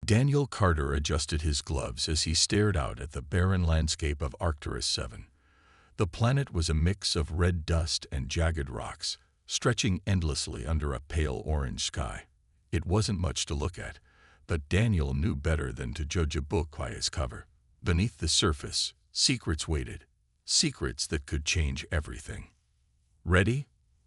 Daniel Carter adjusted his gloves as he stared out at the barren landscape of Arcturus 7. The planet was a mix of red dust and jagged rocks, stretching endlessly under a pale orange sky. It wasn't much to look at, but Daniel knew better than to judge a book by its cover. Beneath the surface, secrets waited, secrets that could change everything. "Ready?"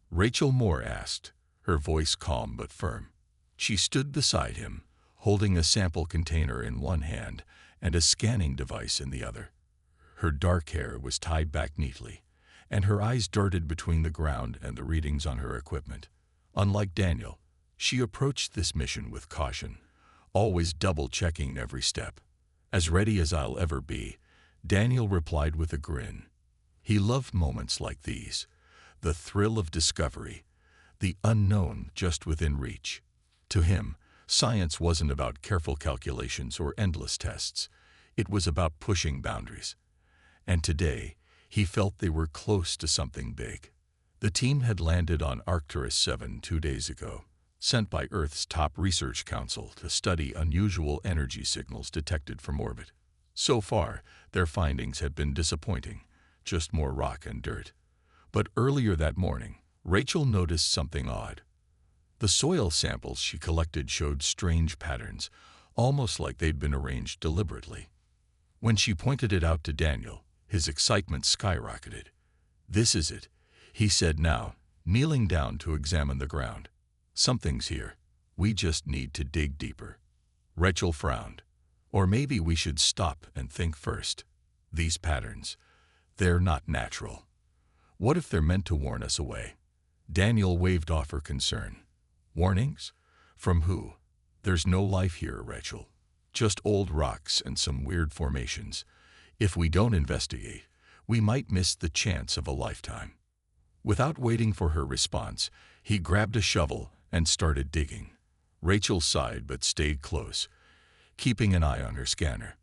Rachel Moore asked, her voice calm but firm. She stood beside him, holding a sample container in one hand and a scanning device in the other. Her dark hair was tied back neatly, and her eyes darted between the ground and the readings on her equipment. Unlike Daniel, she approached this mission with caution, always double-checking every step. "As ready as I'll ever be," Daniel replied with a grin. He loved moments like these, the thrill of discovery, the unknown just within reach. To him, science wasn't about careful calculations or endless tests. It was about pushing boundaries. And today, he felt they were close to something big. The team had landed on Arcturus 7 2 days ago, sent by Earth's top research council to study unusual energy signals detected from orbit. So far, their findings had been disappointing, just more rock and dirt. But earlier that morning, Rachel noticed something odd. The soil samples she collected showed strange patterns, almost like they'd been arranged deliberately. When she pointed it out to Daniel, his excitement skyrocketed. "This is it," he said now, kneeling down to examine the ground. "Something's here. We just need to dig deeper." Rachel frowned. "Or maybe we should stop and think first. These patterns, they're not natural. What if they're meant to warn us away?" Daniel waved off her concern. "Warnings? From who? There's no life here, Rachel. Just old rocks and some weird formations. If we don't investigate, we might miss the chance of a lifetime." Without waiting for her response, he grabbed a shovel and started digging. Rachel sighed but stayed close, keeping an eye on her scanner.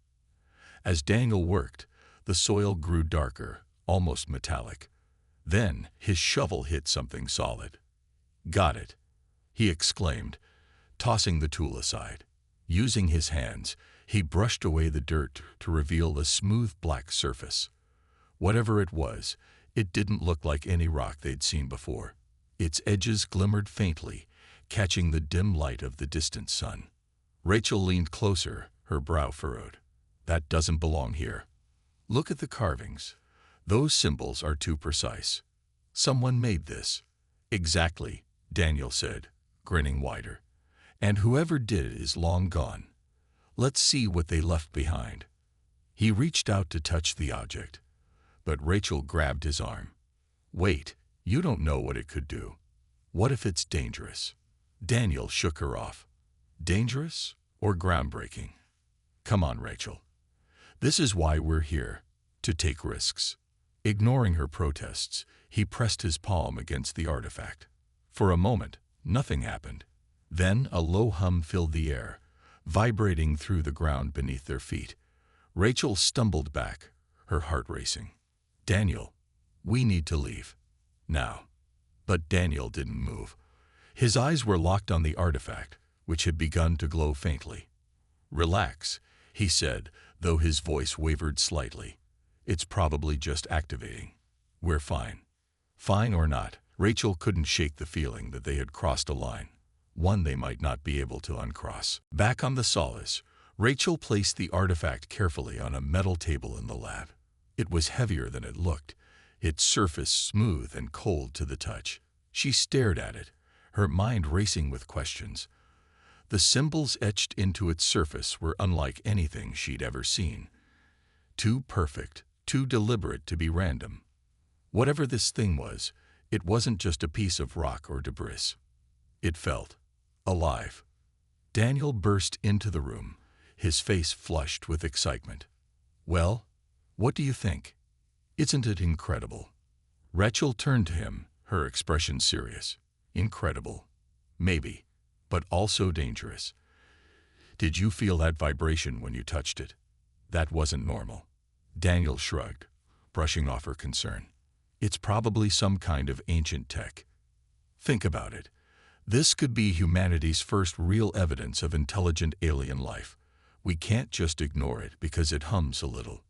As Daniel worked, the soil grew darker, almost metallic. Then his shovel hit something solid. "Got it," he exclaimed, tossing the tool aside. Using his hands, he brushed away the dirt to reveal a smooth black surface. Whatever it was, it didn't look like any rock they'd seen before. Its edges glimmered faintly, catching the dim light of the distant sun. Rachel leaned closer, her brow furrowed. "That doesn't belong here. Look at the carvings. Those symbols are too precise. Someone made this." "Exactly," Daniel said, grinning wider. "And whoever did it is long gone. Let's see what they left behind." He reached out to touch the object, but Rachel grabbed his arm. "Wait, you don't know what it could do. What if it's dangerous?" Daniel shook her off. "Dangerous or groundbreaking? Come on, Rachel. This is why we're here, to take risks." Ignoring her protests, he pressed his palm against the artifact. For a moment, nothing happened. Then a low hum filled the air, vibrating through the ground beneath their feet. Rachel stumbled back, her heart racing. "Daniel, we need to leave. Now." But Daniel didn't move. His eyes were locked on the artifact, which had begun to glow faintly. "Relax," he said, though his voice wavered slightly. "It's probably just activating. We're fine." Fine or not, Rachel couldn't shake the feeling that they had crossed a line, one they might not be able to uncross. Back on the Solace, Rachel placed the artifact carefully on a metal table in the lab. It was heavier than it looked, its surface smooth and cold to the touch. She stared at it, her mind racing with questions. The symbols etched into its surface were unlike anything she'd ever seen. Too perfect, too deliberate to be random. Whatever this thing was, it wasn't just a piece of rock or debris. It felt alive. Daniel burst into the room, his face flushed with excitement. "Well, what do you think? Isn't it incredible?" Rachel turned to him, her expression serious. "Incredible. Maybe, but also dangerous. Did you feel that vibration when you touched it? That wasn't normal." Daniel shrugged, brushing off her concern. "It's probably some kind of ancient tech. Think about it. This could be humanity's first real evidence of intelligent alien life. We can't just ignore it because it hums a little.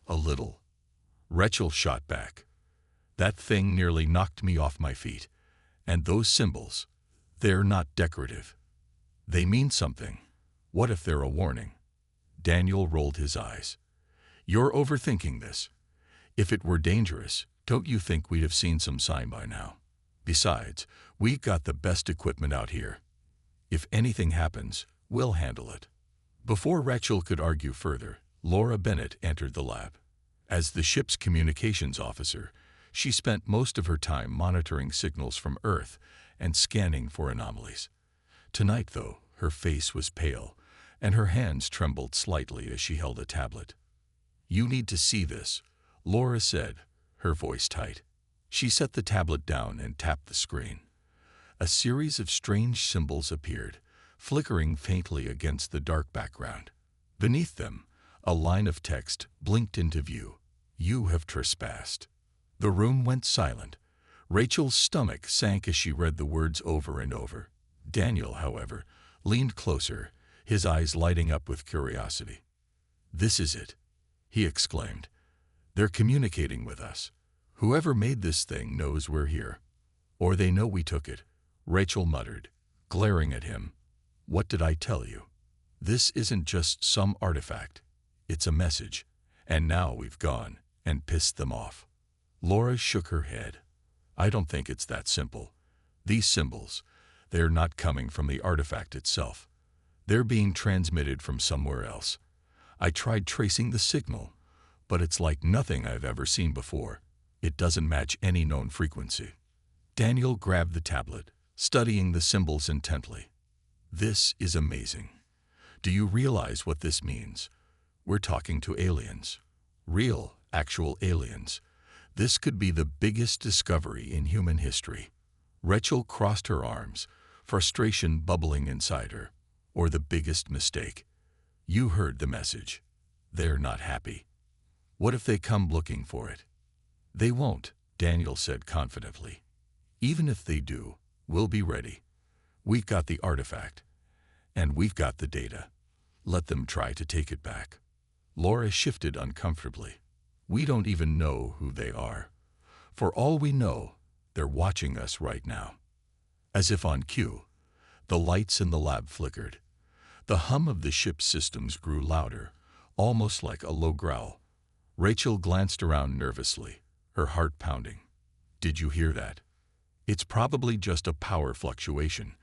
A little. Rachel shot back. That thing nearly knocked me off my feet. And those symbols, they're not decorative. They mean something. What if they're a warning? Daniel rolled his eyes. You're overthinking this. If it were dangerous, don't you think we'd have seen some sign by now? Besides, we've got the best equipment out here. If anything happens, we'll handle it. Before Rachel could argue further, Laura Bennett entered the lab. As the ship's communications officer, she spent most of her time monitoring signals from Earth and scanning for anomalies. Tonight, though, her face was pale, and her hands trembled slightly as she held a tablet. "You need to see this," Laura said, her voice tight. She set the tablet down and tapped the screen. A series of strange symbols appeared, flickering faintly against the dark background. Beneath them, a line of text blinked into view. "You have trespassed." The room went silent. Rachel's stomach sank as she read the words over and over. Daniel, however, leaned closer, his eyes lighting up with curiosity. "This is it," he exclaimed. "They're communicating with us. Whoever made this thing knows we're here. Or they know we took it," Rachel muttered, glaring at him. "What did I tell you? This isn't just some artifact. It's a message. And now we've gone and pissed them off." Laura shook her head. "I don't think it's that simple. These symbols, they're not coming from the artifact itself. They're being transmitted from somewhere else. I tried tracing the signal, but it's like nothing I've ever seen before. It doesn't match any known frequency." Daniel grabbed the tablet, studying the symbols intently. "This is amazing. Do you realize what this means? We're talking to aliens. Real, actual aliens. This could be the biggest discovery in human history." Rachel crossed her arms, frustration bubbling inside her. "Or the biggest mistake. You heard the message. They're not happy. What if they come looking for it?" "They won't," Daniel said confidently. "Even if they do, we'll be ready. We've got the artifact. And we've got the data. Let them try to take it back." Laura shifted uncomfortably. "We don't even know who they are. For all we know, they're watching us right now." As if on cue, the lights in the lab flickered. The hum of the ship's systems grew louder, almost like a low growl. Rachel glanced around nervously, her heart pounding. "Did you hear that?" "It's probably just a power fluctuation,"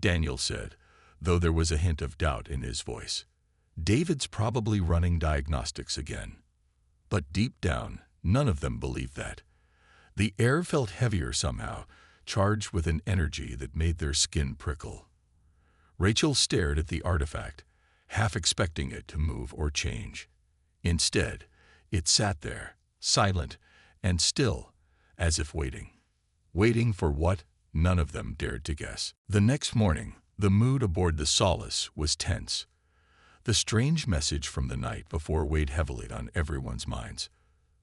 Daniel said, though there was a hint of doubt in his voice. "David's probably running diagnostics again." But deep down, none of them believed that. The air felt heavier somehow, charged with an energy that made their skin prickle. Rachel stared at the artifact, half expecting it to move or change. Instead, it sat there, silent and still, as if waiting. Waiting for what? None of them dared to guess. The next morning, the mood aboard the Solace was tense. The strange message from the night before weighed heavily on everyone's minds,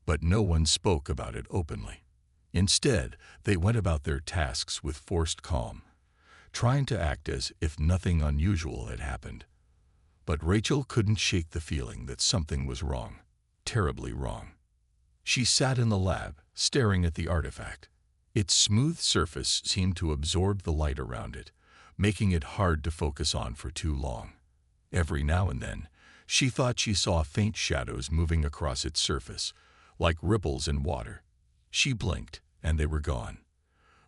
but no one spoke about it openly. Instead, they went about their tasks with forced calm, trying to act as if nothing unusual had happened. But Rachel couldn't shake the feeling that something was wrong, terribly wrong. She sat in the lab, staring at the artifact. Its smooth surface seemed to absorb the light around it, making it hard to focus on for too long. Every now and then, she thought she saw faint shadows moving across its surface, like ripples in water. She blinked, and they were gone.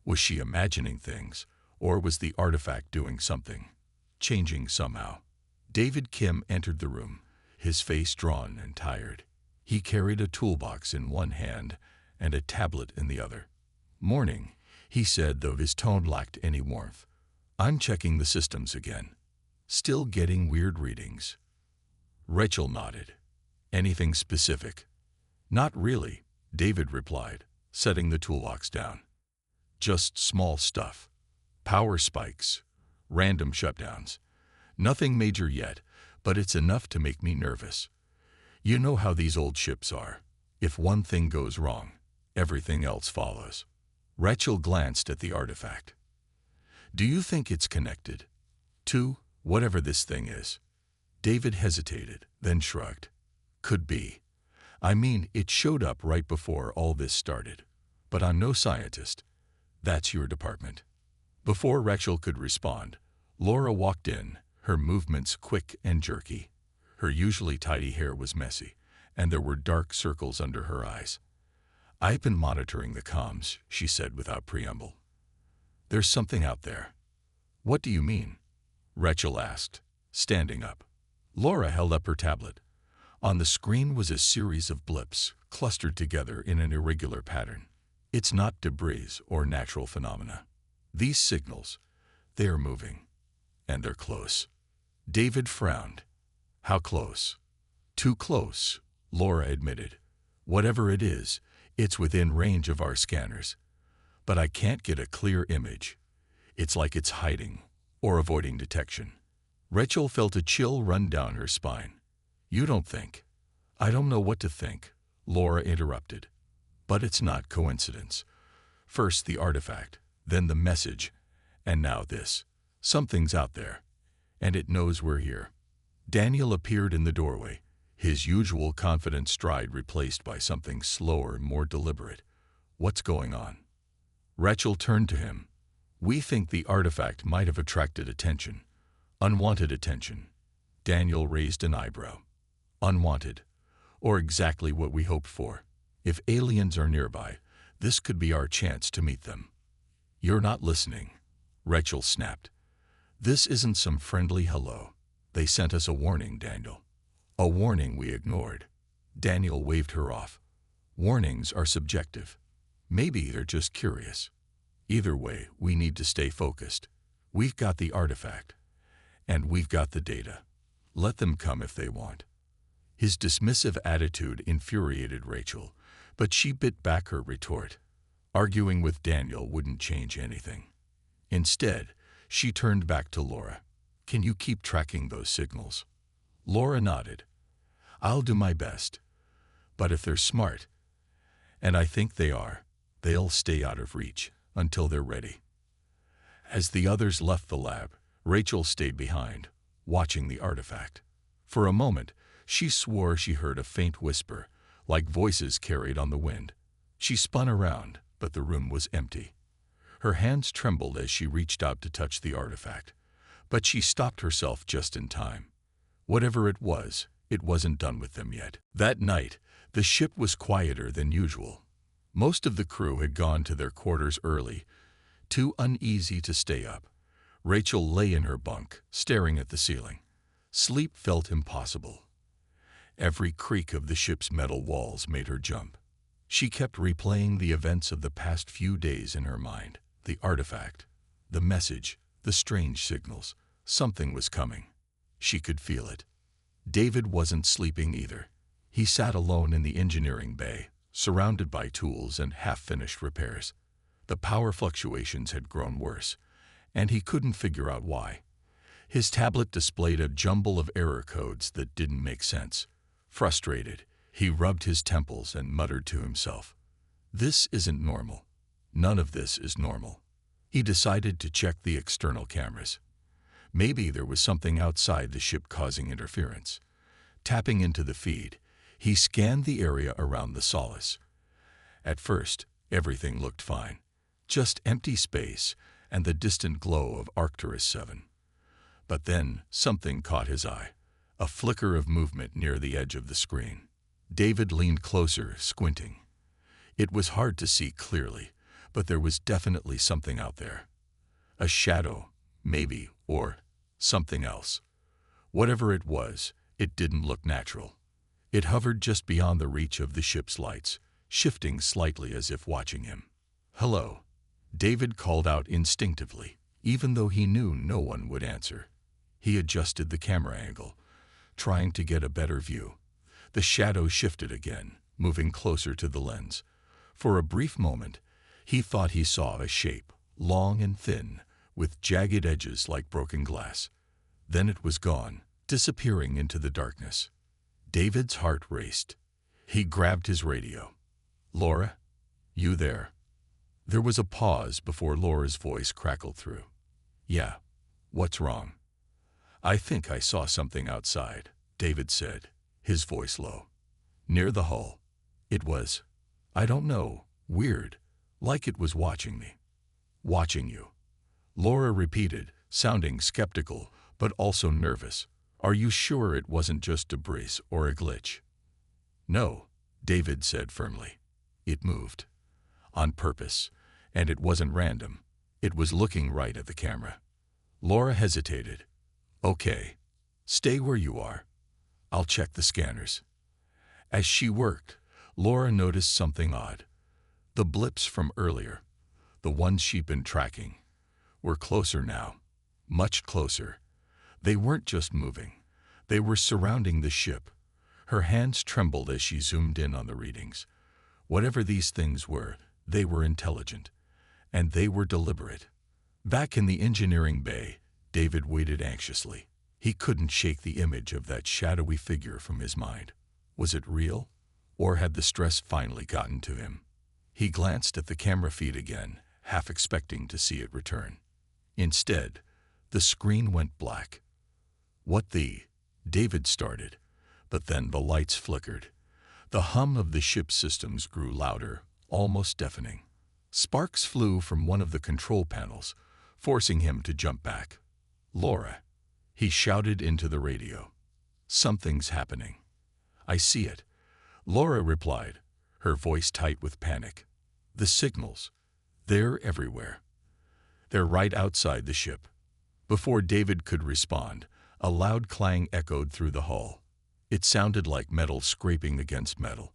Was she imagining things, or was the artifact doing something, changing somehow? David Kim entered the room, his face drawn and tired. He carried a toolbox in one hand and a tablet in the other. "Morning," he said, though his tone lacked any warmth. "I'm checking the systems again. Still getting weird readings." Rachel nodded. "Anything specific?" "Not really," David replied, setting the toolbox down. "Just small stuff. Power spikes, random shutdowns. Nothing major yet, but it's enough to make me nervous. You know how these old ships are. If one thing goes wrong, everything else follows." Rachel glanced at the artifact. "Do you think it's connected to whatever this thing is?" David hesitated, then shrugged. Could be. I mean, it showed up right before all this started. But I'm no scientist. That's your department. Before Rachel could respond, Laura walked in, her movements quick and jerky. Her usually tidy hair was messy, and there were dark circles under her eyes. I've been monitoring the comms, she said without preamble. There's something out there. What do you mean? Rachel asked, standing up. Laura held up her tablet. On the screen was a series of blips, clustered together in an irregular pattern. It's not debris or natural phenomena. These signals, they are moving. And they're close. David frowned. How close? Too close, Laura admitted. Whatever it is, it's within range of our scanners. But I can't get a clear image. It's like it's hiding or avoiding detection. Rachel felt a chill run down her spine. You don't think? I don't know what to think, Laura interrupted. But it's not coincidence. First the artifact, then the message, and now this. Something's out there, and it knows we're here. Daniel appeared in the doorway, his usual confident stride replaced by something slower and more deliberate. What's going on? Rachel turned to him. We think the artifact might have attracted attention. Unwanted attention. Daniel raised an eyebrow. Unwanted, or exactly what we hoped for. If aliens are nearby, this could be our chance to meet them. You're not listening, Rachel snapped. This isn't some friendly hello. They sent us a warning, Daniel. A warning we ignored. Daniel waved her off. Warnings are subjective. Maybe they're just curious. Either way, we need to stay focused. We've got the artifact, and we've got the data. Let them come if they want. His dismissive attitude infuriated Rachel, but she bit back her retort. Arguing with Daniel wouldn't change anything. Instead, she turned back to Laura. Can you keep tracking those signals? Laura nodded. I'll do my best. But if they're smart, and I think they are, they'll stay out of reach until they're ready. As the others left the lab, Rachel stayed behind, watching the artifact. For a moment, she swore she heard a faint whisper, like voices carried on the wind. She spun around, but the room was empty. Her hands trembled as she reached out to touch the artifact, but she stopped herself just in time. Whatever it wasn't done with them yet. That night, the ship was quieter than usual. Most of the crew had gone to their quarters early, too uneasy to stay up. Rachel lay in her bunk, staring at the ceiling. Sleep felt impossible. Every creak of the ship's metal walls made her jump. She kept replaying the events of the past few days in her mind. The artifact, the message, the strange signals. Something was coming. She could feel it. David wasn't sleeping either. He sat alone in the engineering bay, surrounded by tools and half-finished repairs. The power fluctuations had grown worse, and he couldn't figure out why. His tablet displayed a jumble of error codes that didn't make sense. Frustrated, he rubbed his temples and muttered to himself, "This isn't normal. None of this is normal." He decided to check the external cameras. Maybe there was something outside the ship causing interference. Tapping into the feed, he scanned the area around the Solace. At first, everything looked fine. Just empty space and the distant glow of Arcturus 7. But then something caught his eye, a flicker of movement near the edge of the screen. David leaned closer, squinting. It was hard to see clearly, but there was definitely something out there. A shadow, maybe, or something else. Whatever it was, it didn't look natural. It hovered just beyond the reach of the ship's lights, shifting slightly as if watching him. "Hello," David called out instinctively, even though he knew no one would answer. He adjusted the camera angle, trying to get a better view. The shadow shifted again, moving closer to the lens. For a brief moment, he thought he saw a shape, long and thin, with jagged edges like broken glass. Then it was gone, disappearing into the darkness. David's heart raced. He grabbed his radio. "Laura? You there?" There was a pause before Laura's voice crackled through. "Yeah. What's wrong?" "I think I saw something outside," David said, his voice low. "Near the hull. It was, I don't know, weird, like it was watching me." "Watching you," Laura repeated, sounding skeptical but also nervous. "Are you sure it wasn't just debris or a glitch?" "No," David said firmly. "It moved. On purpose. And it wasn't random. It was looking right at the camera." Laura hesitated. "Okay. Stay where you are. I'll check the scanners." As she worked, Laura noticed something odd. The blips from earlier, the ones she'd been tracking, were closer now. Much closer. They weren't just moving. They were surrounding the ship. Her hands trembled as she zoomed in on the readings. Whatever these things were, they were intelligent. And they were deliberate. Back in the engineering bay, David waited anxiously. He couldn't shake the image of that shadowy figure from his mind. Was it real? Or had the stress finally gotten to him? He glanced at the camera feed again, half expecting to see it return. Instead, the screen went black. "What the?" David started, but then the lights flickered. The hum of the ship's systems grew louder, almost deafening. Sparks flew from one of the control panels, forcing him to jump back. "Laura," he shouted into the radio. "Something's happening." "I see it," Laura replied, her voice tight with panic. "The signals. They're everywhere. They're right outside the ship." Before David could respond, a loud clang echoed through the hull. It sounded like metal scraping against metal.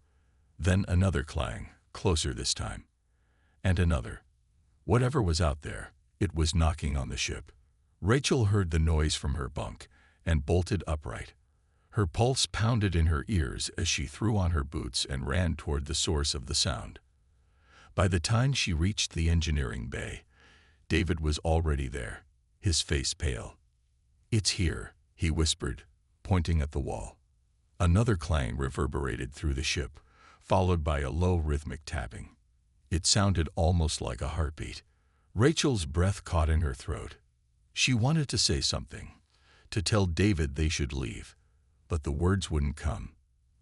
Then another clang, closer this time. And another. Whatever was out there, it was knocking on the ship. Rachel heard the noise from her bunk and bolted upright. Her pulse pounded in her ears as she threw on her boots and ran toward the source of the sound. By the time she reached the engineering bay, David was already there, his face pale. "It's here," he whispered, pointing at the wall. Another clang reverberated through the ship, followed by a low rhythmic tapping. It sounded almost like a heartbeat. Rachel's breath caught in her throat. She wanted to say something, to tell David they should leave, but the words wouldn't come.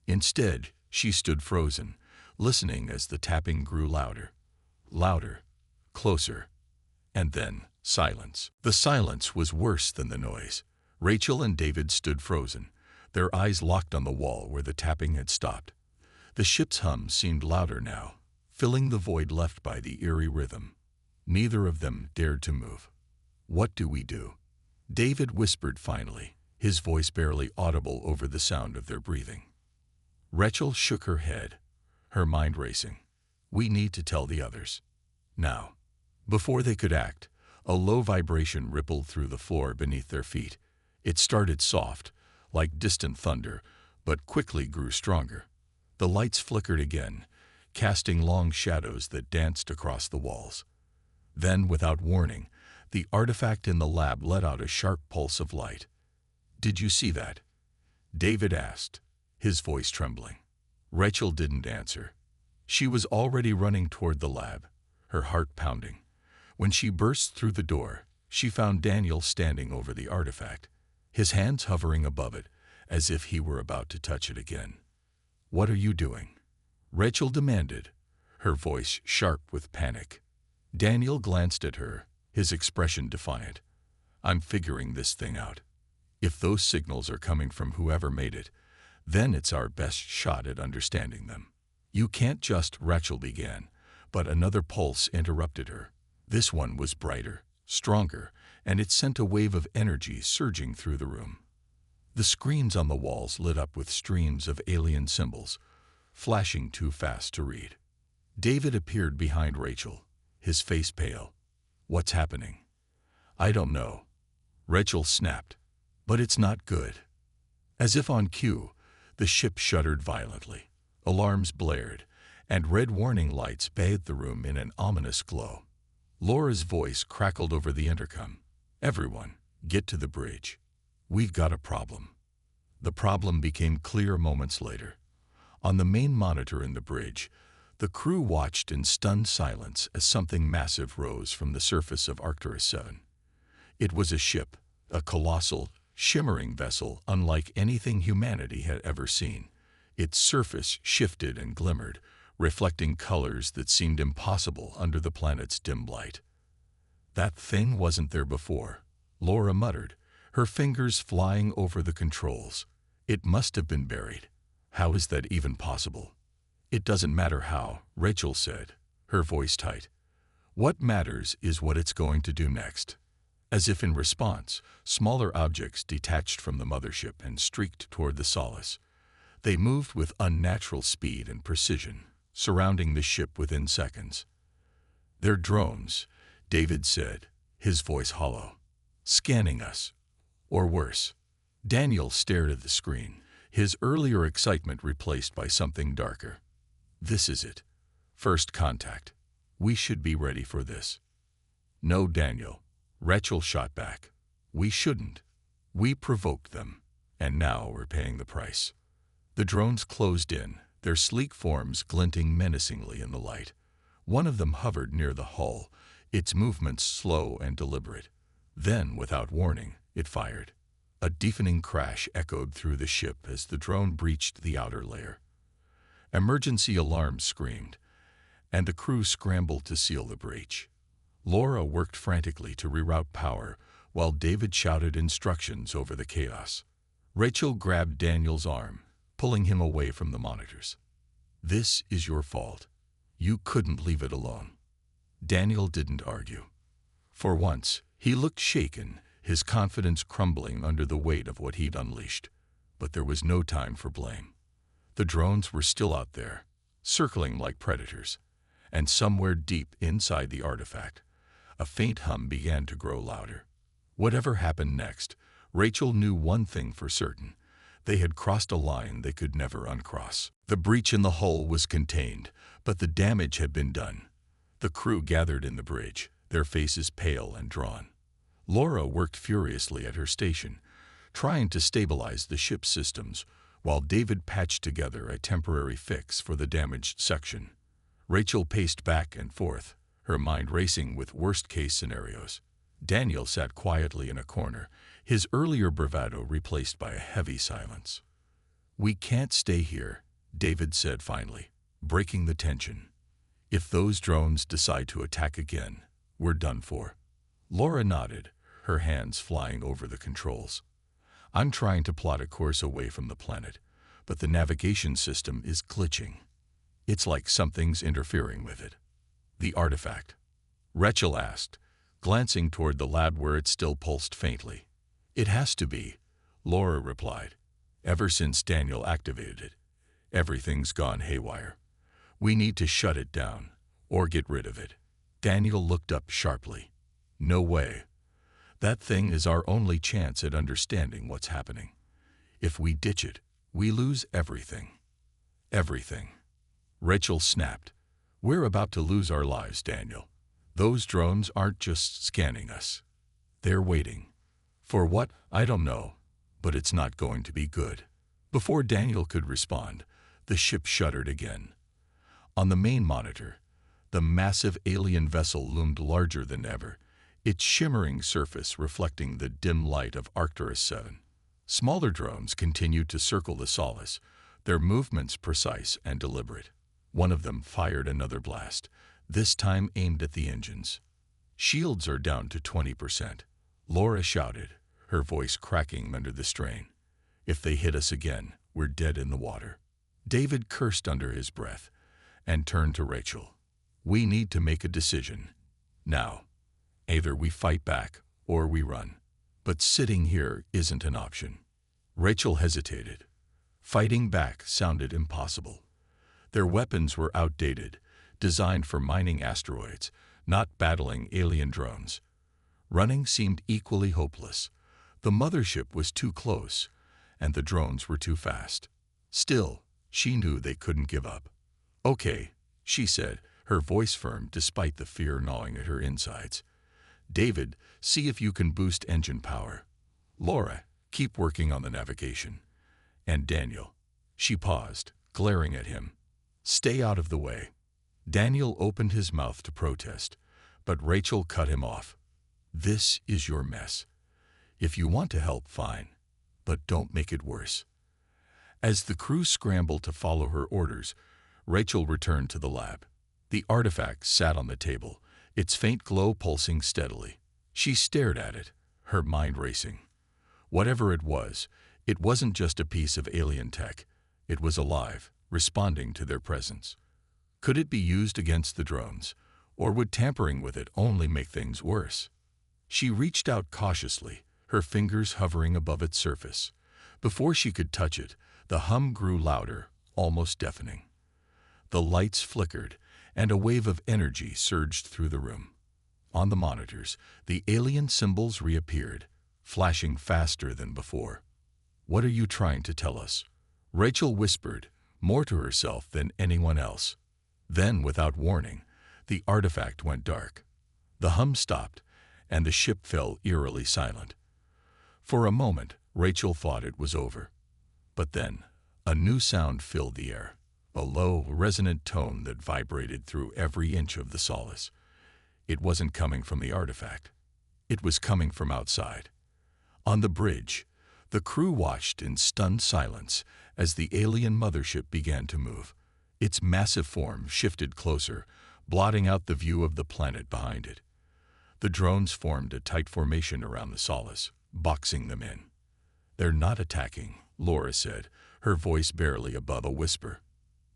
Instead, she stood frozen, listening as the tapping grew louder. Louder, closer, and then silence. The silence was worse than the noise. Rachel and David stood frozen, their eyes locked on the wall where the tapping had stopped. The ship's hum seemed louder now, filling the void left by the eerie rhythm. Neither of them dared to move. "What do we do?" David whispered finally, his voice barely audible over the sound of their breathing. Rachel shook her head, her mind racing. "We need to tell the others. Now." Before they could act, a low vibration rippled through the floor beneath their feet. It started soft, like distant thunder, but quickly grew stronger. The lights flickered again, casting long shadows that danced across the walls. Then, without warning, the artifact in the lab let out a sharp pulse of light. "Did you see that?" David asked, his voice trembling. Rachel didn't answer. She was already running toward the lab, her heart pounding. When she burst through the door, she found Daniel standing over the artifact, his hands hovering above it, as if he were about to touch it again. "What are you doing?" Rachel demanded, her voice sharp with panic. Daniel glanced at her, his expression defiant. "I'm figuring this thing out. If those signals are coming from whoever made it, then it's our best shot at understanding them." "You can't just," Rachel began, but another pulse interrupted her. This one was brighter, stronger, and it sent a wave of energy surging through the room. The screens on the walls lit up with streams of alien symbols, flashing too fast to read. David appeared behind Rachel, his face pale. "What's happening?" "I don't know," Rachel snapped. "But it's not good." As if on cue, the ship shuddered violently. Alarms blared, and red warning lights bathed the room in an ominous glow. Laura's voice crackled over the intercom. "Everyone, get to the bridge. We've got a problem." The problem became clear moments later. On the main monitor in the bridge, the crew watched in stunned silence as something massive rose from the surface of Arcturus 7. It was a ship, a colossal, shimmering vessel unlike anything humanity had ever seen. Its surface shifted and glimmered, reflecting colors that seemed impossible under the planet's dim light. "That thing wasn't there before," Laura muttered, her fingers flying over the controls. "It must have been buried. How is that even possible?" "It doesn't matter how," Rachel said, her voice tight. "What matters is what it's going to do next." As if in response, smaller objects detached from the mothership and streaked toward the Solace. They moved with unnatural speed and precision, surrounding the ship within seconds. "They're drones," David said, his voice hollow. "Scanning us. Or worse." Daniel stared at the screen, his earlier excitement replaced by something darker. "This is it. First contact. We should be ready for this." "No, Daniel," Rachel shot back. "We shouldn't. We provoked them, and now we're paying the price." The drones closed in, their sleek forms glinting menacingly in the light. One of them hovered near the hull, its movements slow and deliberate. Then, without warning, it fired. A deafening crash echoed through the ship as the drone breached the outer layer. Emergency alarms screamed, and the crew scrambled to seal the breach. Laura worked frantically to reroute power, while David shouted instructions over the chaos. Rachel grabbed Daniel's arm, pulling him away from the monitors. "This is your fault. You couldn't leave it alone." Daniel didn't argue. For once, he looked shaken, his confidence crumbling under the weight of what he'd unleashed. But there was no time for blame. The drones were still out there, circling like predators. And somewhere deep inside the artifact, a faint hum began to grow louder. Whatever happened next, Rachel knew one thing for certain. They had crossed a line they could never uncross. The breach in the hull was contained, but the damage had been done. The crew gathered in the bridge, their faces pale and drawn. Laura worked furiously at her station, trying to stabilize the ship's systems, while David patched together a temporary fix for the damaged section. Rachel paced back and forth, her mind racing with worst-case scenarios. Daniel sat quietly in a corner, his earlier bravado replaced by a heavy silence. "We can't stay here," David said finally, breaking the tension. "If those drones decide to attack again, we're done for." Laura nodded, her hands flying over the controls. "I'm trying to plot a course away from the planet, but the navigation system is glitching. It's like something's interfering with it." "The artifact?" Rachel asked, glancing toward the lab where it still pulsed faintly. "It has to be," Laura replied. "Ever since Daniel activated it, everything's gone haywire. We need to shut it down, or get rid of it." Daniel looked up sharply. "No way. That thing is our only chance at understanding what's happening. If we ditch it, we lose everything." "Everything." Rachel snapped. "We're about to lose our lives, Daniel. Those drones aren't just scanning us. They're waiting. For what? I don't know, but it's not going to be good." Before Daniel could respond, the ship shuddered again. On the main monitor, the massive alien vessel loomed larger than ever, its shimmering surface reflecting the dim light of Arcturus 7. Smaller drones continued to circle the Solace, their movements precise and deliberate. One of them fired another blast, this time aimed at the engines. "Shields are down to 20%, Laura shouted, her voice cracking under the strain. "If they hit us again, we're dead in the water." David cursed under his breath and turned to Rachel. "We need to make a decision. Now. Either we fight back or we run. But sitting here isn't an option." Rachel hesitated. Fighting back sounded impossible. Their weapons were outdated, designed for mining asteroids, not battling alien drones. Running seemed equally hopeless. The mothership was too close, and the drones were too fast. Still, she knew they couldn't give up. "Okay," she said, her voice firm despite the fear gnawing at her insides. "David, see if you can boost engine power. Laura, keep working on the navigation. And Daniel." She paused, glaring at him. "Stay out of the way." Daniel opened his mouth to protest, but Rachel cut him off. "This is your mess. If you want to help, fine, but don't make it worse. As the crew scrambled to follow her orders, Rachel returned to the lab. The artifact sat on the table, its faint glow pulsing steadily. She stared at it, her mind racing. Whatever it wasn't just a piece of alien tech. It was alive, responding to their presence. Could it be used against the drones, or would tampering with it only make things worse? She reached out cautiously, her fingers hovering above its surface. Before she could touch it, the hum grew louder, almost deafening. The lights flickered, and a wave of energy surged through the room. On the monitors, the alien symbols reappeared, flashing faster than before. "What are you trying to tell us?" Rachel whispered, more to herself than anyone else. Then, without warning, the artifact went dark. The hum stopped, and the ship fell eerily silent. For a moment, Rachel thought it was over. But then, a new sound filled the air, a low, resonant tone that vibrated through every inch of the solace. It wasn't coming from the artifact. It was coming from outside. On the bridge, the crew watched in stunned silence as the alien mothership began to move. Its massive form shifted closer, blotting out the view of the planet behind it. The drones formed a tight formation around the solace, boxing them in. "They're not attacking," Laura said, her voice barely above a whisper.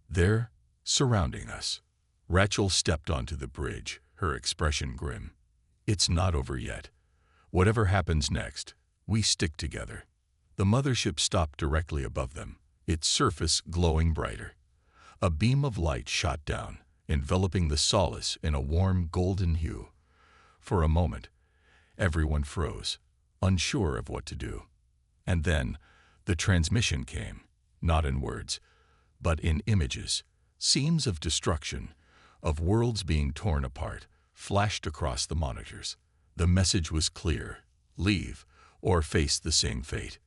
"They're surrounding us." Rachel stepped onto the bridge, her expression grim. "It's not over yet. Whatever happens next, we stick together." The mothership stopped directly above them, its surface glowing brighter. A beam of light shot down, enveloping the solace in a warm golden hue. For a moment, everyone froze, unsure of what to do. And then, the transmission came, not in words, but in images. Scenes of destruction, of worlds being torn apart, flashed across the monitors. The message was clear: leave, or face the same fate.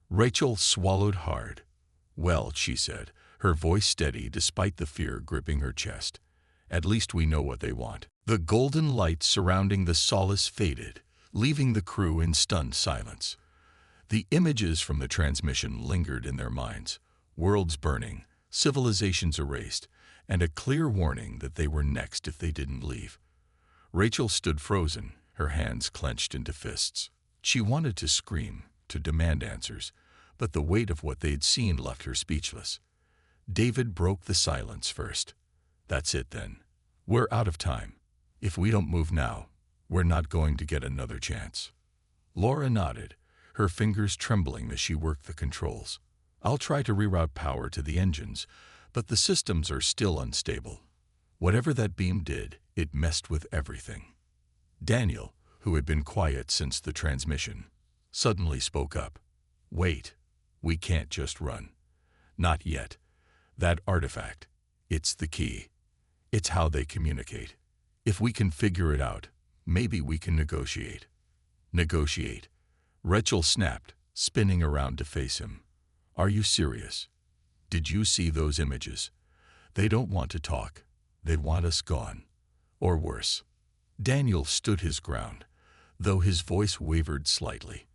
Rachel swallowed hard. "Well," she said, her voice steady despite the fear gripping her chest, "at least we know what they want." The golden light surrounding the solace faded, leaving the crew in stunned silence. The images from the transmission lingered in their minds, worlds burning, civilizations erased, and a clear warning that they were next if they didn't leave. Rachel stood frozen, her hands clenched into fists. She wanted to scream, to demand answers, but the weight of what they'd seen left her speechless. David broke the silence first. "That's it then. We're out of time. If we don't move now, we're not going to get another chance." Laura nodded, her fingers trembling as she worked the controls. "I'll try to reroute power to the engines, but the systems are still unstable. Whatever that beam did, it messed with everything." Daniel, who had been quiet since the transmission, suddenly spoke up. "Wait, we can't just run. Not yet. That artifact, it's the key. It's how they communicate. If we can figure it out, maybe we can negotiate." "Negotiate?" Rachel snapped, spinning around to face him. "Are you serious? Did you see those images? They don't want to talk. They want us gone. Or worse." Daniel stood his ground, though his voice wavered slightly.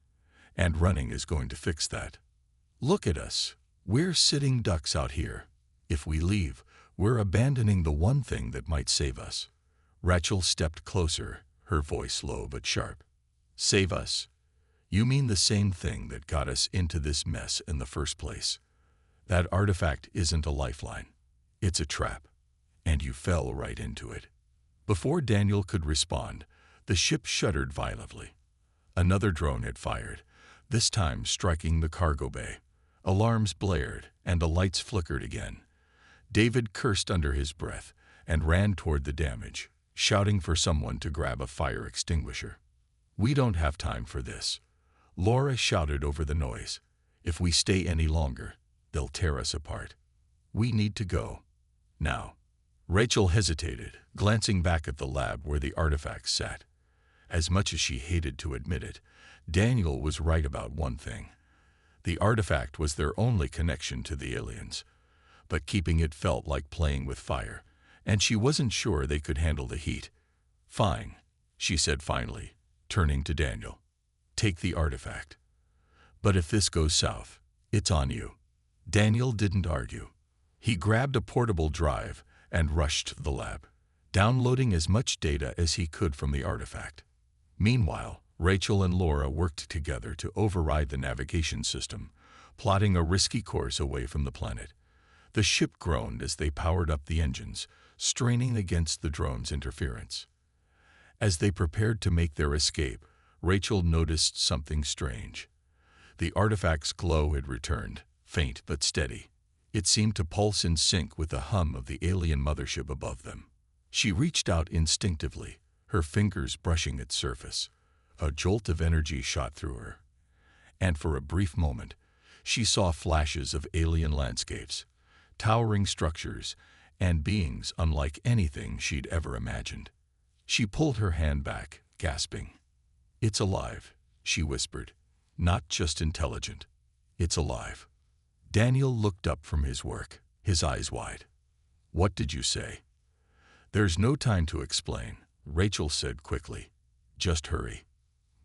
"And running is going to fix that. Look at us. We're sitting ducks out here. If we leave, we're abandoning the one thing that might save us." Rachel stepped closer, her voice low but sharp. "Save us? You mean the same thing that got us into this mess in the first place? That artifact isn't a lifeline. It's a trap. And you fell right into it." Before Daniel could respond, the ship shuddered violently. Another drone had fired, this time striking the cargo bay. Alarms blared, and the lights flickered again. David cursed under his breath and ran toward the damage, shouting for someone to grab a fire extinguisher. "We don't have time for this," Laura shouted over the noise. "If we stay any longer, they'll tear us apart. We need to go. Now." Rachel hesitated, glancing back at the lab where the artifacts sat. As much as she hated to admit it, Daniel was right about one thing. The artifact was their only connection to the aliens. But keeping it felt like playing with fire, and she wasn't sure they could handle the heat. "Fine," she said finally, turning to Daniel. take the artifact. But if this goes south, it's on you. Daniel didn't argue. He grabbed a portable drive and rushed to the lab, downloading as much data as he could from the artifact. Meanwhile, Rachel and Laura worked together to override the navigation system, plotting a risky course away from the planet. The ship groaned as they powered up the engines, straining against the drone's interference. As they prepared to make their escape, Rachel noticed something strange. The artifact's glow had returned, faint but steady. It seemed to pulse in sync with the hum of the alien mothership above them. She reached out instinctively, her fingers brushing its surface. A jolt of energy shot through her, and for a brief moment, she saw flashes of alien landscapes, towering structures, and beings unlike anything she'd ever imagined. She pulled her hand back, gasping. "It's alive," she whispered. "Not just intelligent. It's alive." Daniel looked up from his work, his eyes wide. "What did you say?" "There's no time to explain," Rachel said quickly. "Just hurry."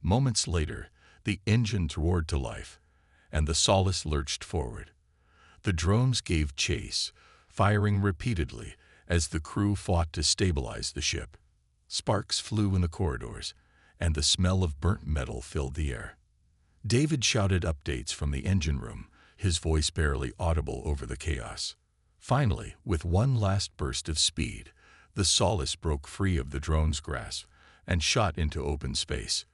Moments later, the engines roared to life, and the Solace lurched forward. The drones gave chase, firing repeatedly as the crew fought to stabilize the ship. Sparks flew in the corridors, and the smell of burnt metal filled the air. David shouted updates from the engine room, his voice barely audible over the chaos. Finally, with one last burst of speed, the Solace broke free of the drone's grasp and shot into open space.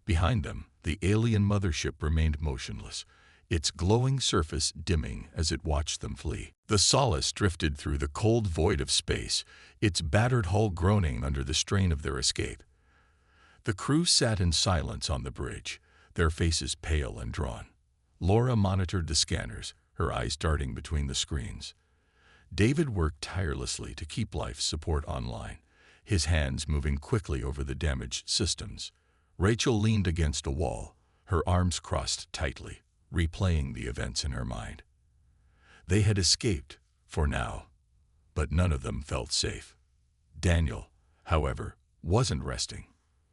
Behind them, the alien mothership remained motionless, its glowing surface dimming as it watched them flee. The Solace drifted through the cold void of space, its battered hull groaning under the strain of their escape. The crew sat in silence on the bridge, their faces pale and drawn. Laura monitored the scanners, her eyes darting between the screens. David worked tirelessly to keep life support online, his hands moving quickly over the damaged systems. Rachel leaned against a wall, her arms crossed tightly, replaying the events in her mind. They had escaped, for now, but none of them felt safe. Daniel, however, wasn't resting.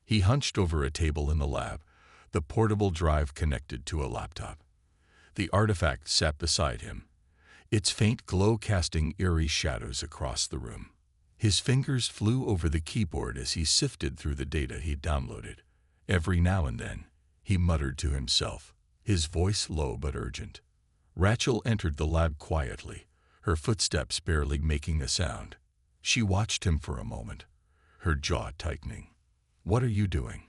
He hunched over a table in the lab, the portable drive connected to a laptop. The artifact sat beside him, its faint glow casting eerie shadows across the room. His fingers flew over the keyboard as he sifted through the data he'd downloaded. Every now and then, he muttered to himself, his voice low but urgent. Rachel entered the lab quietly, her footsteps barely making a sound. She watched him for a moment, her jaw tightening. "What are you doing?"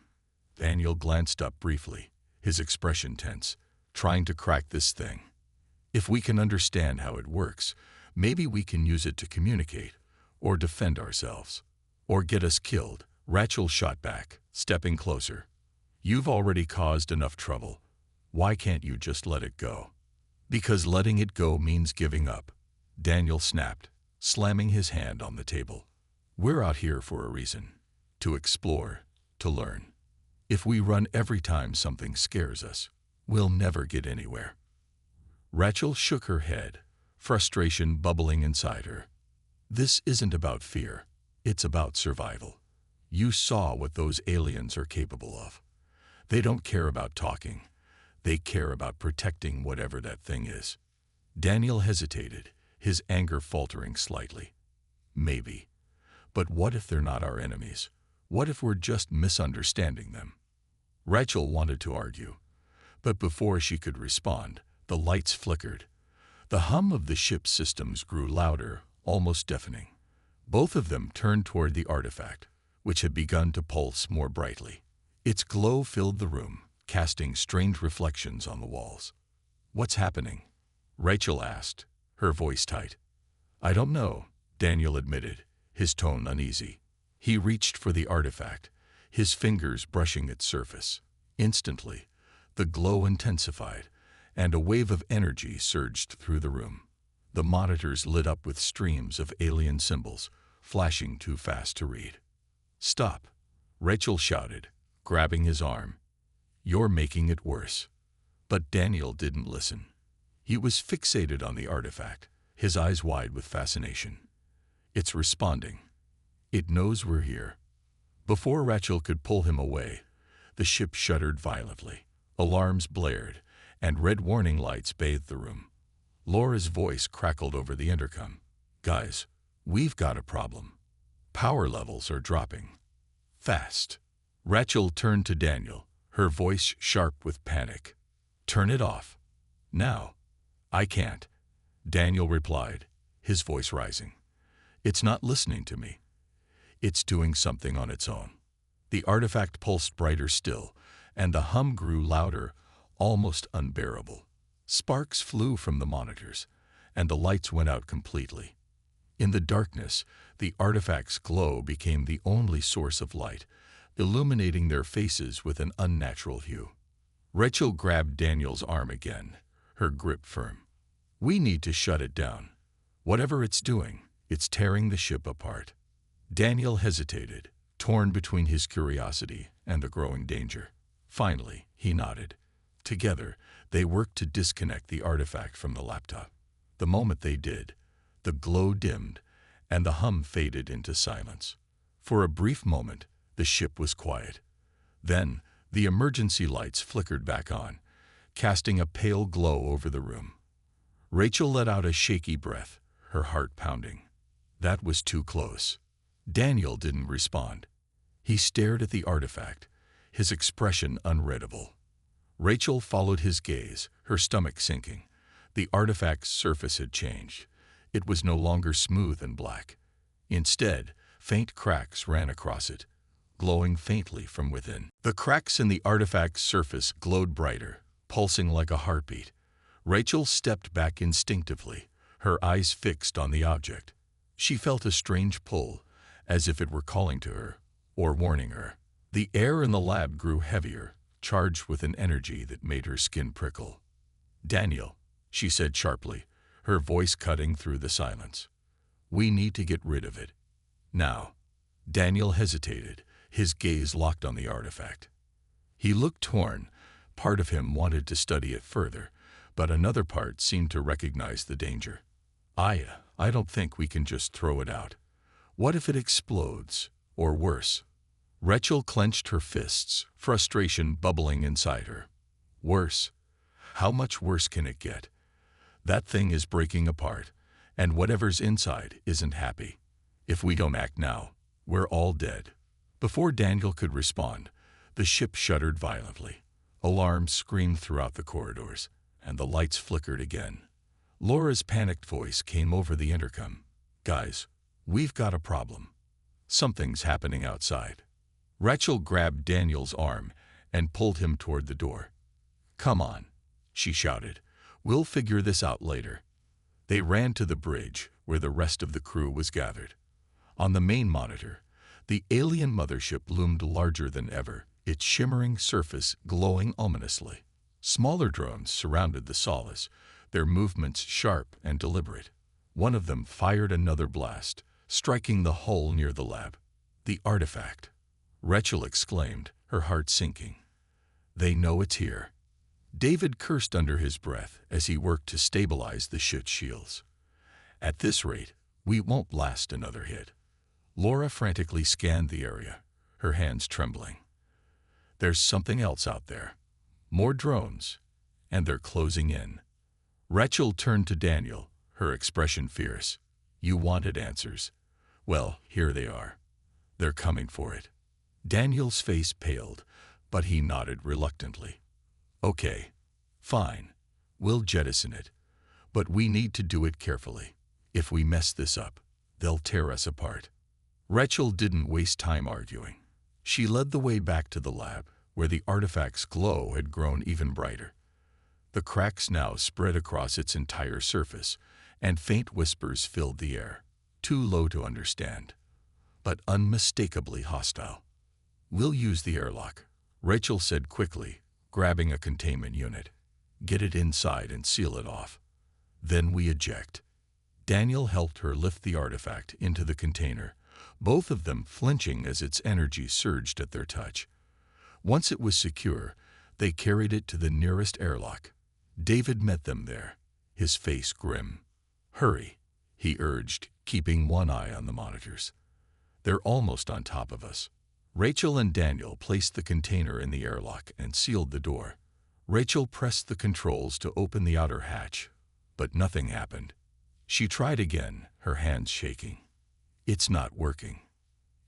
Daniel glanced up briefly, his expression tense, trying to crack this thing. "If we can understand how it works, maybe we can use it to communicate, or defend ourselves, or get us killed." Rachel shot back, stepping closer. "You've already caused enough trouble. Why can't you just let it go?" "Because letting it go means giving up," Daniel snapped, slamming his hand on the table. "We're out here for a reason. To explore, to learn. If we run every time something scares us, we'll never get anywhere." Rachel shook her head, frustration bubbling inside her. "This isn't about fear. It's about survival. You saw what those aliens are capable of. They don't care about talking. They care about protecting whatever that thing is." Daniel hesitated, his anger faltering slightly. "Maybe. But what if they're not our enemies? What if we're just misunderstanding them?" Rachel wanted to argue, but before she could respond, the lights flickered. The hum of the ship's systems grew louder, almost deafening. Both of them turned toward the artifact, which had begun to pulse more brightly. Its glow filled the room, casting strange reflections on the walls. "What's happening?" Rachel asked, her voice tight. "I don't know," Daniel admitted, his tone uneasy. He reached for the artifact, his fingers brushing its surface. Instantly, the glow intensified, and a wave of energy surged through the room. The monitors lit up with streams of alien symbols, flashing too fast to read. "Stop," Rachel shouted, grabbing his arm. "You're making it worse." But Daniel didn't listen. He was fixated on the artifact, his eyes wide with fascination. "It's responding. It knows we're here." Before Rachel could pull him away, The ship shuddered violently. Alarms blared, and red warning lights bathed the room. Laura's voice crackled over the intercom. "Guys, we've got a problem. Power levels are dropping. Fast." Rachel turned to Daniel, her voice sharp with panic. "Turn it off. Now." "I can't," Daniel replied, his voice rising. "It's not listening to me. It's doing something on its own." The artifact pulsed brighter still, and the hum grew louder, almost unbearable. Sparks flew from the monitors, and the lights went out completely. In the darkness, the artifact's glow became the only source of light, illuminating their faces with an unnatural hue. Rachel grabbed Daniel's arm again, her grip firm. "We need to shut it down. Whatever it's doing, it's tearing the ship apart." Daniel hesitated, torn between his curiosity and the growing danger. Finally, he nodded. Together, they worked to disconnect the artifact from the laptop. The moment they did, the glow dimmed, and the hum faded into silence. For a brief moment, the ship was quiet. Then, the emergency lights flickered back on, casting a pale glow over the room. Rachel let out a shaky breath, her heart pounding. That was too close. Daniel didn't respond. He stared at the artifact, his expression unreadable. Rachel followed his gaze, her stomach sinking. The artifact's surface had changed. It was no longer smooth and black. Instead, faint cracks ran across it, glowing faintly from within. The cracks in the artifact's surface glowed brighter, pulsing like a heartbeat. Rachel stepped back instinctively, her eyes fixed on the object. She felt a strange pull, as if it were calling to her, or warning her. The air in the lab grew heavier, charged with an energy that made her skin prickle. "Daniel," she said sharply, her voice cutting through the silence. "We need to get rid of it. Now." Daniel hesitated, his gaze locked on the artifact. He looked torn. Part of him wanted to study it further, but another part seemed to recognize the danger. I don't think we can just throw it out. What if it explodes? Or worse?" Rachel clenched her fists, frustration bubbling inside her. "Worse? How much worse can it get? That thing is breaking apart, and whatever's inside isn't happy. If we don't act now, we're all dead." Before Daniel could respond, the ship shuddered violently. Alarms screamed throughout the corridors, and the lights flickered again. Laura's panicked voice came over the intercom. "Guys, we've got a problem. Something's happening outside." Rachel grabbed Daniel's arm and pulled him toward the door. "Come on," she shouted. "We'll figure this out later." They ran to the bridge, where the rest of the crew was gathered. On the main monitor, the alien mothership loomed larger than ever, its shimmering surface glowing ominously. Smaller drones surrounded the solace, their movements sharp and deliberate. One of them fired another blast, striking the hull near the lab. "The artifact," Rachel exclaimed, her heart sinking. "They know it's here." David cursed under his breath as he worked to stabilize the ship's shields. "At this rate, we won't last another hit." Laura frantically scanned the area, her hands trembling. "There's something else out there. More drones, and they're closing in." Rachel turned to Daniel, her expression fierce. "You wanted answers. Well, here they are. They're coming for it." Daniel's face paled, but he nodded reluctantly. "Okay, fine. We'll jettison it. But we need to do it carefully. If we mess this up, they'll tear us apart." Rachel didn't waste time arguing. She led the way back to the lab, where the artifact's glow had grown even brighter. The cracks now spread across its entire surface, and faint whispers filled the air, too low to understand, but unmistakably hostile. "We'll use the airlock," Rachel said quickly, grabbing a containment unit. "Get it inside and seal it off. Then we eject." Daniel helped her lift the artifact into the container, both of them flinching as its energy surged at their touch. Once it was secure, they carried it to the nearest airlock. David met them there, his face grim. "Hurry," he urged, keeping one eye on the monitors. "They're almost on top of us." Rachel and Daniel placed the container in the airlock and sealed the door. Rachel pressed the controls to open the outer hatch, but nothing happened. She tried again, her hands shaking. "It's not working."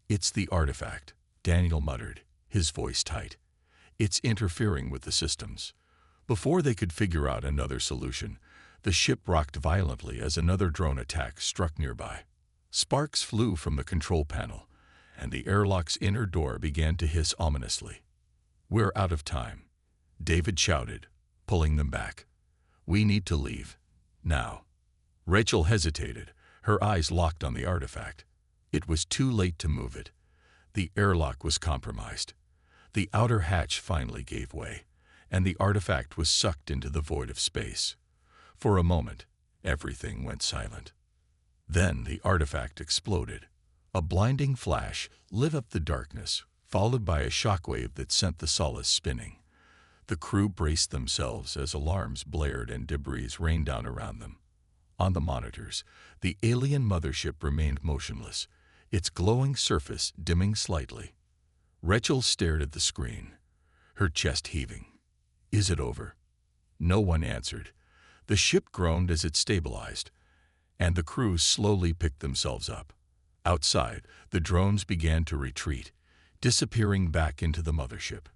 "It's the artifact," Daniel muttered, his voice tight. "It's interfering with the systems." Before they could figure out another solution, the ship rocked violently as another drone attack struck nearby. Sparks flew from the control panel, and the airlock's inner door began to hiss ominously. "We're out of time," David shouted, pulling them back. "We need to leave. Now." Rachel hesitated, her eyes locked on the artifact. It was too late to move it. The airlock was compromised. The outer hatch finally gave way, and the artifact was sucked into the void of space. For a moment, everything went silent. Then the artifact exploded. A blinding flash lit up the darkness, followed by a shockwave that sent the Solace spinning. The crew braced themselves as alarms blared and debris rained down around them. On the monitors, the alien mothership remained motionless, its glowing surface dimming slightly. Rachel stared at the screen, her chest heaving. "Is it over?" No one answered. The ship groaned as it stabilized, and the crew slowly picked themselves up. Outside, the drones began to retreat, disappearing back into the mothership.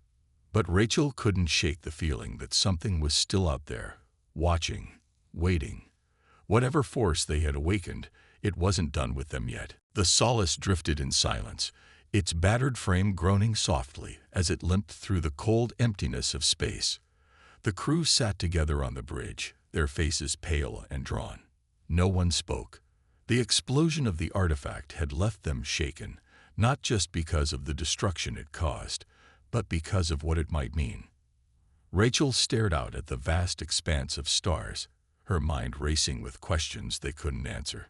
But Rachel couldn't shake the feeling that something was still out there, watching, waiting. Whatever force they had awakened, it wasn't done with them yet. The Solace drifted in silence, its battered frame groaning softly as it limped through the cold emptiness of space. The crew sat together on the bridge, their faces pale and drawn. No one spoke. The explosion of the artifact had left them shaken, not just because of the destruction it caused, but because of what it might mean. Rachel stared out at the vast expanse of stars, her mind racing with questions they couldn't answer.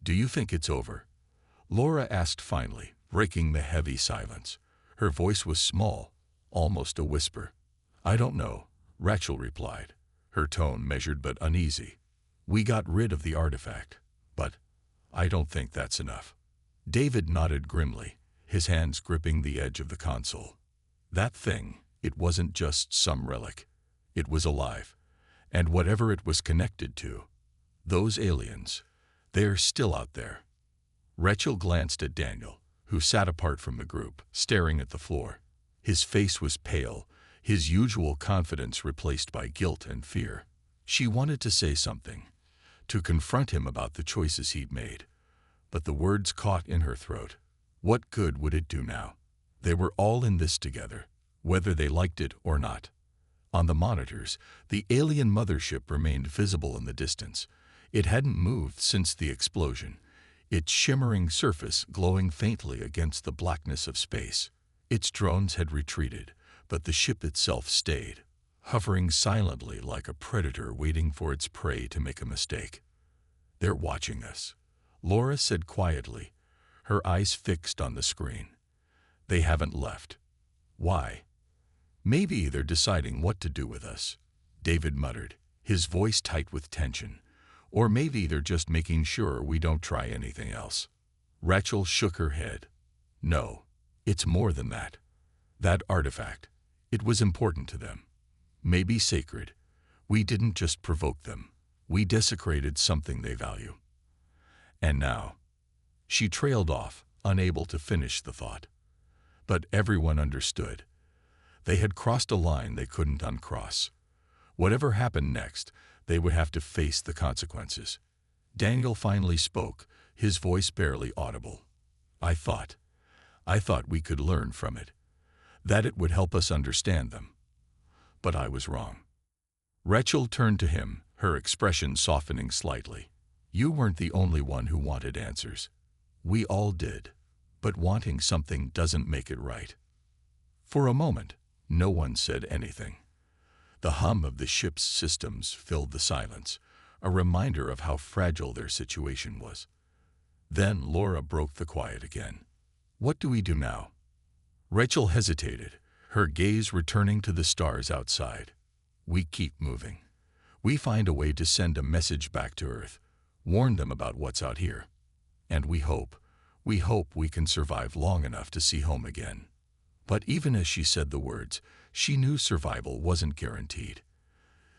"Do you think it's over?" Laura asked finally, breaking the heavy silence. Her voice was small, almost a whisper. "I don't know," Rachel replied, her tone measured but uneasy. "We got rid of the artifact, but I don't think that's enough." David nodded grimly, his hands gripping the edge of the console. That thing, it wasn't just some relic. It was alive, and whatever it was connected to, those aliens, they're still out there. Rachel glanced at Daniel, who sat apart from the group, staring at the floor. His face was pale, his usual confidence replaced by guilt and fear. She wanted to say something, to confront him about the choices he'd made, but the words caught in her throat. What good would it do now? They were all in this together, whether they liked it or not. On the monitors, the alien mothership remained visible in the distance. It hadn't moved since the explosion, its shimmering surface glowing faintly against the blackness of space. Its drones had retreated, but the ship itself stayed, hovering silently like a predator waiting for its prey to make a mistake. "They're watching us," Laura said quietly, her eyes fixed on the screen. "They haven't left." "Why?" "Maybe they're deciding what to do with us," David muttered, his voice tight with tension. "Or maybe they're just making sure we don't try anything else." Rachel shook her head. "No, it's more than that. That artifact, it was important to them. Maybe sacred. We didn't just provoke them. We desecrated something they value. And now..." She trailed off, unable to finish the thought. But everyone understood. They had crossed a line they couldn't uncross. Whatever happened next, they would have to face the consequences. Daniel finally spoke, his voice barely audible. I thought we could learn from it, that it would help us understand them. But I was wrong." Rachel turned to him, her expression softening slightly. "You weren't the only one who wanted answers. We all did, but wanting something doesn't make it right." For a moment, no one said anything. The hum of the ship's systems filled the silence, a reminder of how fragile their situation was. Then Laura broke the quiet again. "What do we do now?" Rachel hesitated, her gaze returning to the stars outside. "We keep moving. We find a way to send a message back to Earth, warn them about what's out here. And we hope We hope we can survive long enough to see home again." But even as she said the words, she knew survival wasn't guaranteed.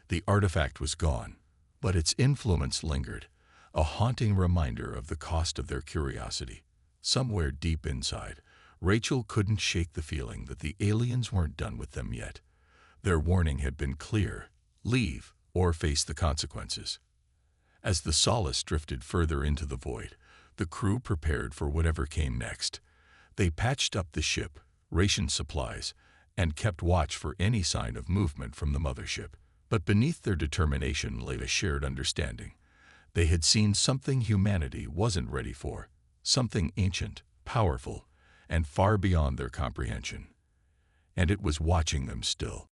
The artifact was gone, but its influence lingered, a haunting reminder of the cost of their curiosity. Somewhere deep inside, Rachel couldn't shake the feeling that the aliens weren't done with them yet. Their warning had been clear: leave or face the consequences. As the Solace drifted further into the void, the crew prepared for whatever came next. They patched up the ship, rationed supplies, and kept watch for any sign of movement from the mothership. But beneath their determination lay a shared understanding. They had seen something humanity wasn't ready for, something ancient, powerful, and far beyond their comprehension. And it was watching them still.